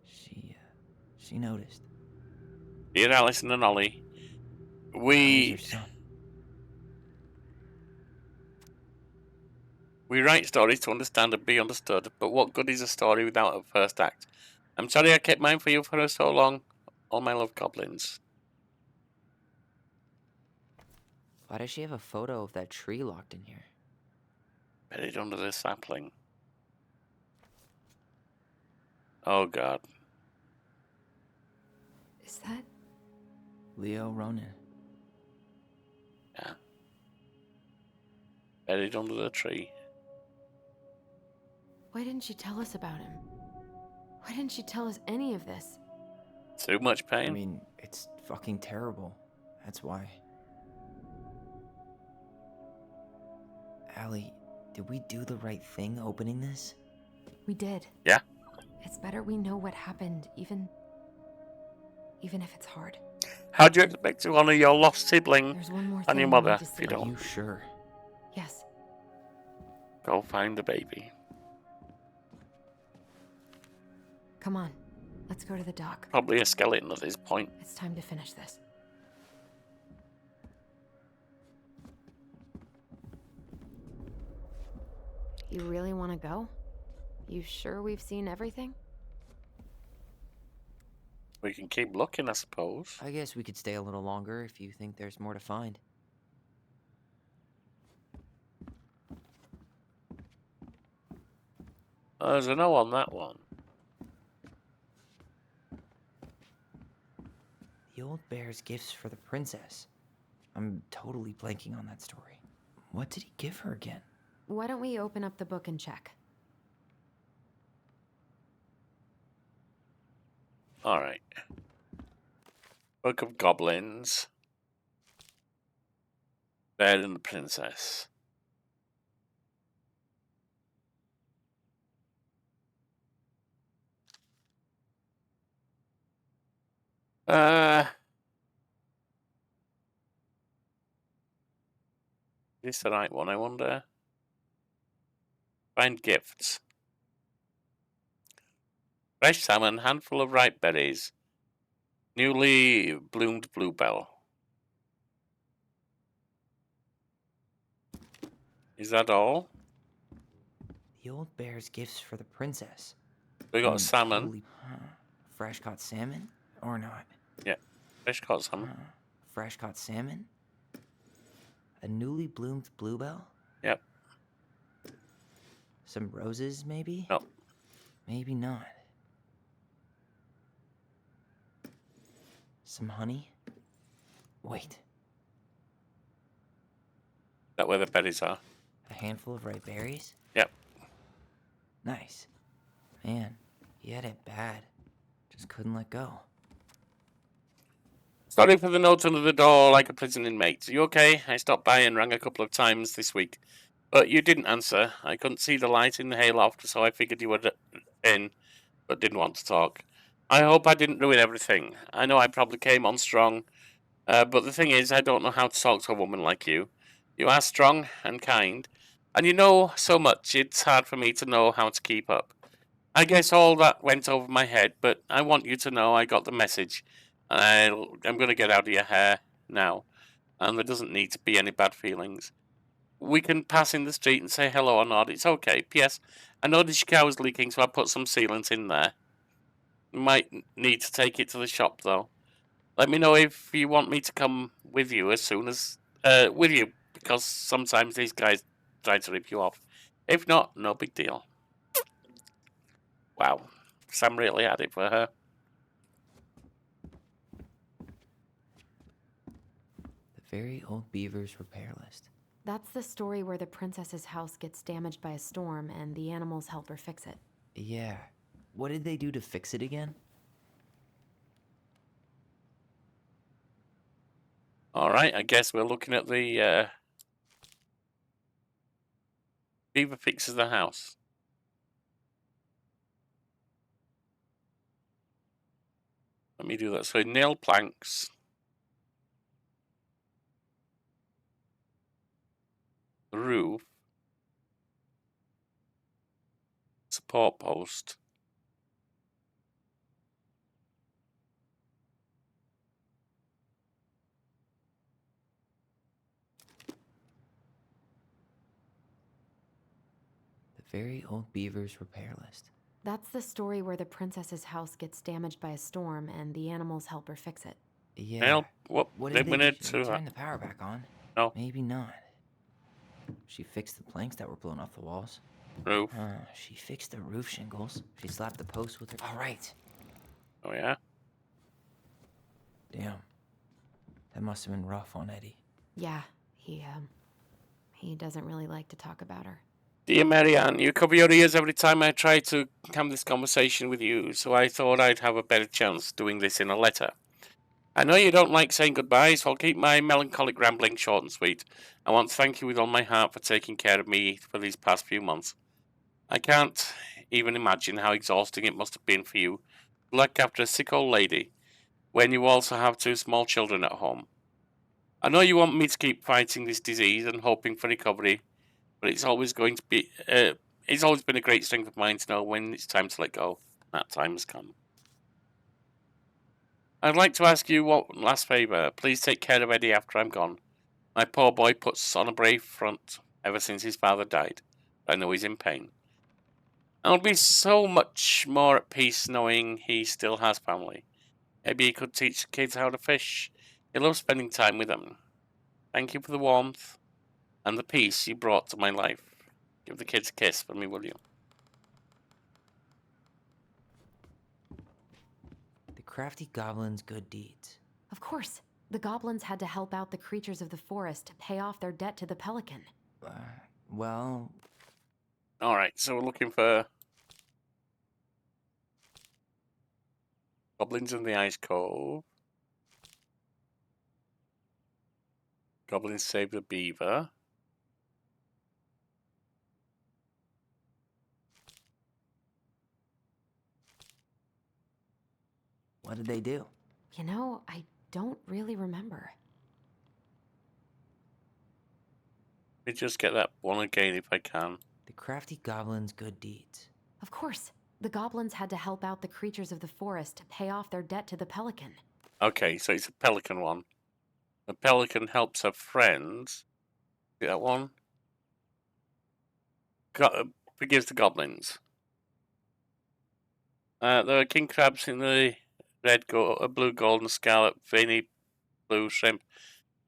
She noticed. Dear Alyson and Ollie, How's we your son? write stories to understand and be understood, but what good is a story without a first act? I'm sorry I kept mine for you for so long. All my love, goblins. Why does she have a photo of that tree locked in here? Buried under the sapling. Oh, God. Is that... Leo Ronan. Yeah. Buried under the tree. Why didn't she tell us about him? Why didn't she tell us any of this? Too much pain. I mean, it's fucking terrible. That's why. Allie, did we do the right thing opening this? We did. Yeah. It's better we know what happened, even if it's hard. How do you expect to honor your lost sibling There's one more and thing your we mother need to if see. you Are don't? you sure? Yes. Go find the baby. Come on. Let's go to the dock. Probably a skeleton at this point. It's time to finish this. You really want to go? You sure we've seen everything? We can keep looking, I suppose. I guess we could stay a little longer if you think there's more to find. There's a no on that one. The old bear's gifts for the princess. I'm totally blanking on that story. What did he give her again? Why don't we open up the book and check? Alright. Book of Goblins. Bear and the Princess. Is this the right one, I wonder? Find gifts. Fresh salmon, handful of ripe berries. Newly bloomed bluebell. Is that all? The old bear's gifts for the princess. We got I'm salmon. totally- Fresh caught salmon? Or not? Yeah, fresh caught salmon. Fresh caught salmon? A newly bloomed bluebell? Yep. Some roses, maybe? No. Maybe not. Some honey? Wait. Is that where the berries are? A handful of ripe berries? Yep. Nice. Man, he had it bad. Just couldn't let go. Sorry for the note under the door like a prison inmate. Are you okay? I stopped by and rang a couple of times this week. But you didn't answer. I couldn't see the light in the hayloft, so I figured you were in, but didn't want to talk. I hope I didn't ruin everything. I know I probably came on strong, but the thing is, I don't know how to talk to a woman like you. You are strong and kind, and you know so much, it's hard for me to know how to keep up. I guess all that went over my head, but I want you to know I got the message. I'm going to get out of your hair now, and there doesn't need to be any bad feelings. We can pass in the street and say hello or not. It's okay. P.S. I noticed your car was leaking, so I put some sealant in there. You might need to take it to the shop, though. Let me know if you want me to come with you as soon as... with you, because sometimes these guys try to rip you off. If not, no big deal. Wow. Sam really had it for her. The very old beaver's repair list. That's the story where the princess's house gets damaged by a storm and the animals help her fix it. Yeah. What did they do to fix it again? Alright, I guess we're looking at the... Beaver fixes the house. Let me do that. So nail planks. The roof. Support post. The very old beaver's repair list. That's the story where the princess's house gets damaged by a storm and the animals help her fix it. Yeah. Nail... What did we they need do? to... Turn the power back on? No. Maybe not. She fixed the planks that were blown off the walls. Roof. She fixed the roof shingles. She slapped the posts with her... All right. Oh, yeah? Damn. That must have been rough on Eddie. Yeah, he doesn't really like to talk about her. Dear Marianne, you cover your ears every time I try to have this conversation with you, so I thought I'd have a better chance doing this in a letter. I know you don't like saying goodbye, so I'll keep my melancholic rambling short and sweet. I want to thank you with all my heart for taking care of me for these past few months. I can't even imagine how exhausting it must have been for you to look after a sick old lady when you also have two small children at home. I know you want me to keep fighting this disease and hoping for recovery, but it's always been a great strength of mine to know when it's time to let go. That time has come. I'd like to ask you one last favour. Please take care of Eddie after I'm gone. My poor boy puts on a brave front ever since his father died. I know he's in pain. I'll be so much more at peace knowing he still has family. Maybe he could teach the kids how to fish. He loves spending time with them. Thank you for the warmth and the peace you brought to my life. Give the kids a kiss for me, will you? The crafty goblin's good deeds. Of course. The goblins had to help out the creatures of the forest to pay off their debt to the pelican. Well, Alright, so we're looking for goblins in the ice cove. Goblins save the beaver. what did they do? You know, I don't really remember. Let me just get that one again if I can. The crafty goblin's good deeds. Of course. The goblins had to help out the creatures of the forest to pay off their debt to the pelican. Okay, so it's a pelican one. The pelican helps her friends. See that one? Forgives the goblins. There are king crabs in the blue, golden scallop, veiny blue shrimp,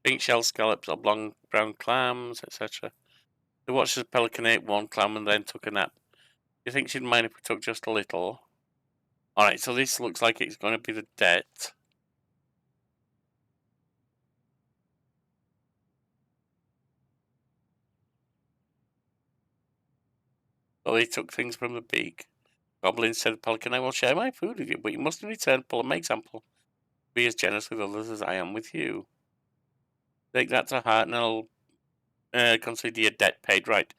pink shell scallops, oblong brown clams, etc. They watched as the pelican ate one clam and then took a nap. Do you think she'd mind if we took just a little? Alright, so this looks like it's going to be the debt. So they took things from the beak. Goblin said, Pelican, I will share my food with you, but you must in return follow my example. Be as generous with others as I am with you. Take that to heart and I'll consider your debt paid right.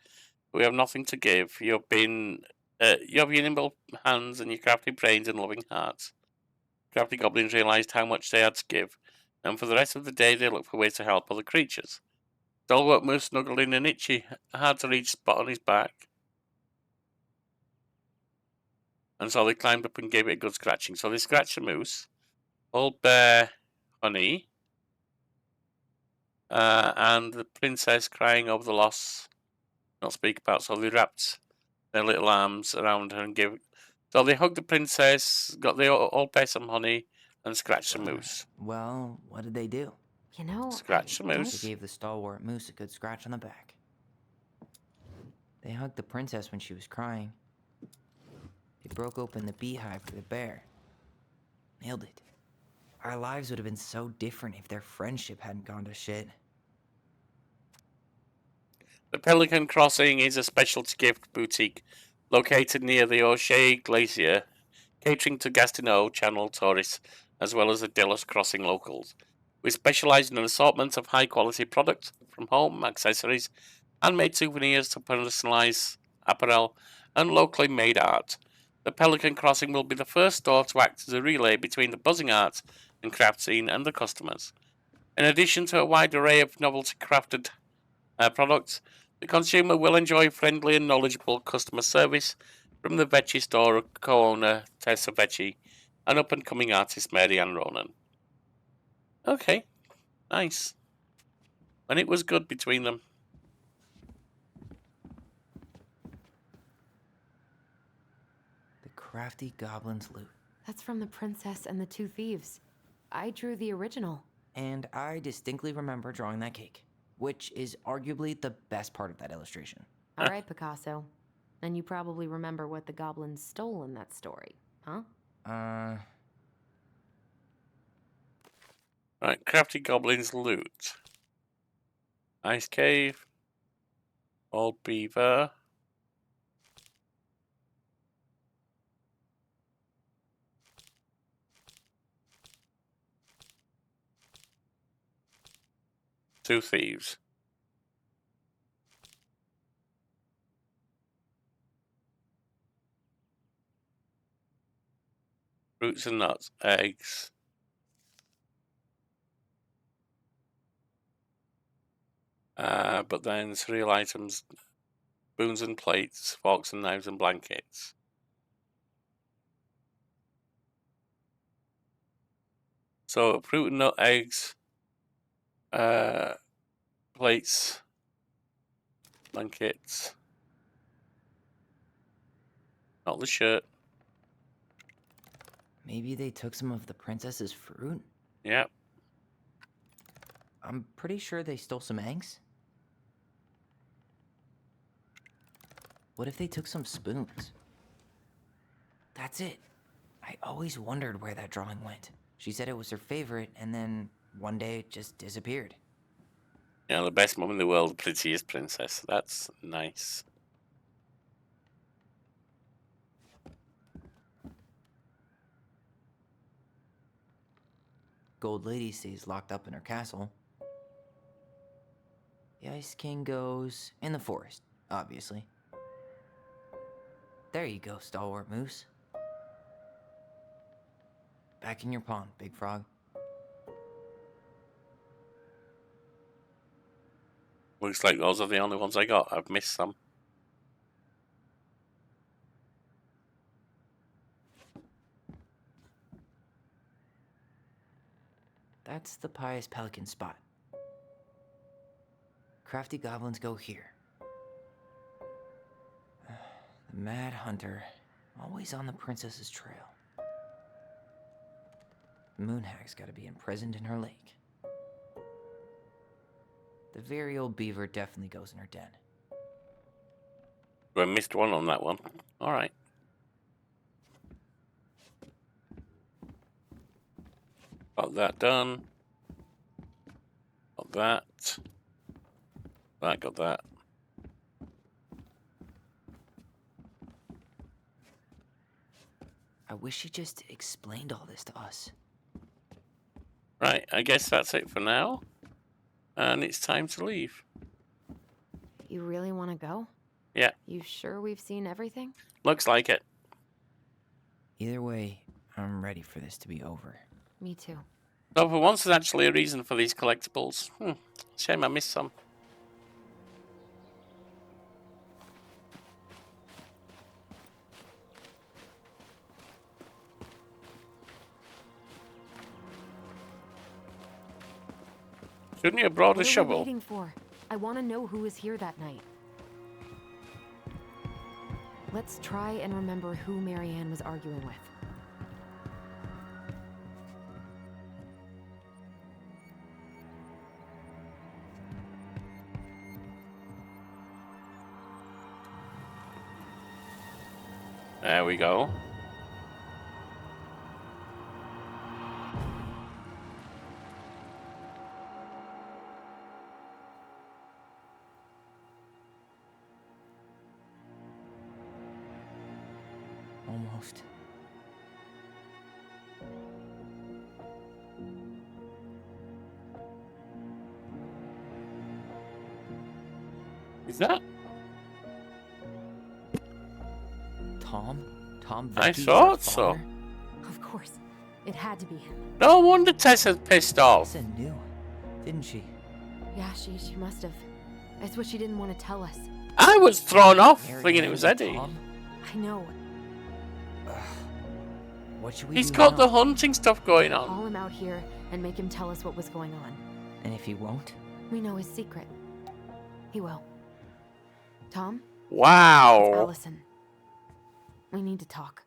We have nothing to give. You have your nimble hands and your crafty brains and loving hearts. Crafty goblins realized how much they had to give, and for the rest of the day they looked for ways to help other creatures. Stalwart Moose snuggled in an itchy, hard-to-reach spot on his back, and so they climbed up and gave it a good scratching. So they scratched the moose, Old Bear Honey, and the princess crying over the loss not speak about. So they wrapped their little arms around her and gave. So they hugged the princess, got the Old Bear some honey, and scratched the moose. Well, what did they do? You know, Scratch the I don't- moose. They gave the stalwart moose a good scratch on the back. They hugged the princess when she was crying. They broke open the beehive for the bear. Nailed it. Our lives would have been so different if their friendship hadn't gone to shit. The Pelican Crossing is a specialty gift boutique located near the O'Shea Glacier, catering to Gastineau Channel tourists as well as the Delos Crossing locals. We specialize in an assortment of high-quality products, from home accessories, handmade souvenirs to personalized apparel, and locally made art. The Pelican Crossing will be the first store to act as a relay between the buzzing arts and craft scene and the customers. In addition to a wide array of novelty crafted products, the consumer will enjoy friendly and knowledgeable customer service from the Vecchi store co-owner Tessa Vecchi and up-and-coming artist Mary Ann Ronan. Okay, nice. And it was good between them. The crafty goblin's loot. That's from The Princess and the Two Thieves. I drew the original. And I distinctly remember drawing that cake, which is arguably the best part of that illustration. All right, Picasso. Then you probably remember what the goblins stole in that story, huh? Right, crafty goblins loot. Ice cave. Old beaver. 2 thieves. Fruits and nuts, eggs. But then cereal items, spoons and plates, forks and knives and blankets. So fruit and nut, eggs, plates, blankets. Not the shirt. Maybe they took some of the princess's fruit? Yep. I'm pretty sure they stole some eggs. What if they took some spoons? That's it. I always wondered where that drawing went. She said it was her favorite, and then one day it just disappeared. You know, the best mum in the world, the prettiest princess. That's nice. Gold Lady stays locked up in her castle. The Ice King goes in the forest, obviously. There you go, stalwart moose. Back in your pond, Big Frog. Looks like those are the only ones I got. I've missed some. That's the Pious Pelican spot. Crafty goblins go here. The Mad Hunter, always on the princess's trail. The Moonhag's gotta be imprisoned in her lake. The very old beaver definitely goes in her den. I missed one on that one. Alright. Got that done. Got that. Got that. I wish she just explained all this to us. Right, I guess that's it for now. And it's time to leave. You really want to go? Yeah. You sure we've seen everything? Looks like it. Either way, I'm ready for this to be over. Me too. So for once, there's actually a reason for these collectibles. Shame I missed some. Shouldn't you have brought a What are we shovel? waiting for? I want to know who was here that night. Let's try and remember who Marianne was arguing with. There we go. Almost. Is that? Tom? Tom I Vicky is thought her so. father? Of course. It had to be him. No wonder Tessa's pissed off. Tessa knew, didn't she? Yeah, she must have. That's what she didn't want to tell us. I was thrown off thinking Marianne it was and Eddie. Tom? I know. What should we He's do got now? the hunting stuff going on. Call him out here and make him tell us what was going on. And if he won't? We know his secret. He will. Tom? Wow. Alyson. We need to talk.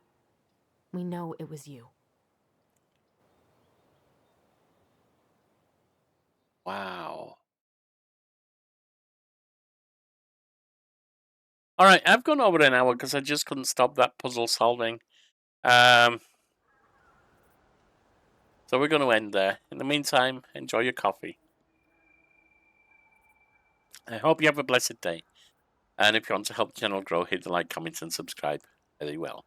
We know it was you. Wow. All right, I've gone over an hour because I just couldn't stop that puzzle solving. So we're going to end there. In the meantime, enjoy your coffee. I hope you have a blessed day. And if you want to help the channel grow, hit the like, comment, and subscribe. Very well.